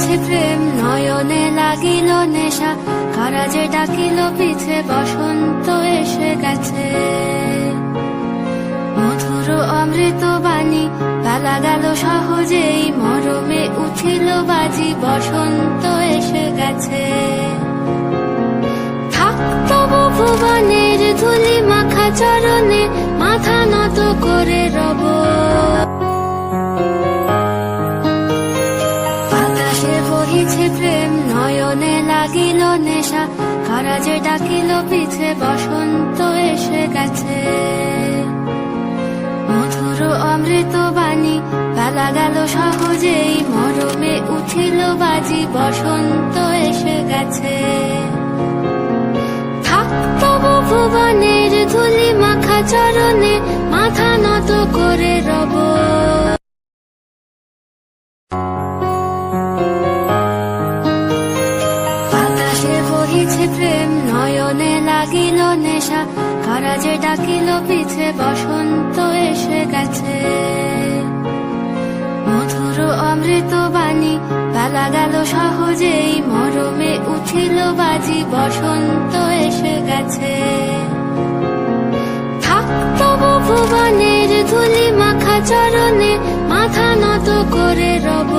বহিছে প্রেম নয়নে লাগিল নেশা, কারা যে ডাকিল পিছে বসন্ত এসে গেছে। মধুর অমৃত বাণী বেলা গেল সহজেই, মরমে উঠিল বাজি বসন্ত এসে গেছে। থাকতব ভুবনের ধুলি মাখা চরণে, মাথা নত করে রব। বাতাসে বহিছে প্রেম নয়নে লাগিল নেশা, কারা যে ডাকিল পিছে বসন্ত এসে গেছে। মধুর অমৃত বাণী বেলা গেল সহজেই, মরমে উঠিল বাজি বসন্ত এসে গেছে। থাকতব ভুবনের ধুলি মাখা চরণে, মাথা নত করে রব। বাতাসে বহিছে প্রেম নয়নে লাগিল নেশা, কারা যে ডাকিল পিছে বসন্ত এসে গেছে। মধুর অমৃত বাণী বেলা গেল সহজেই, মরমে উঠিল বাজি বসন্ত এসে গেছে। থাকতব ভুবনের ধুলি মাখা চরণে, মাথা নত করে রব।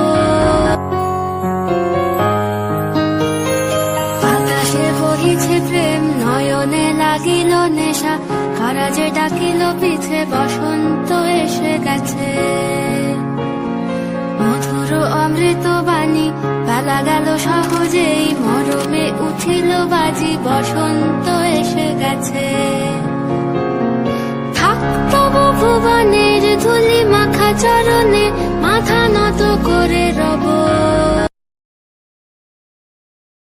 বাতাসে বহিছে প্রেম নয়নে লাগিল নেশা, কারা যে ডাকিল পিছে বসন্ত এসে গেছে। মধুর অমৃত বাণী বেলা গেল সহজেই, মরমে উঠিল বাজি বসন্ত এসে গেছে। থাকতব ভুবনের ধুলি মাখা চরণে, মাথা নত করে রব।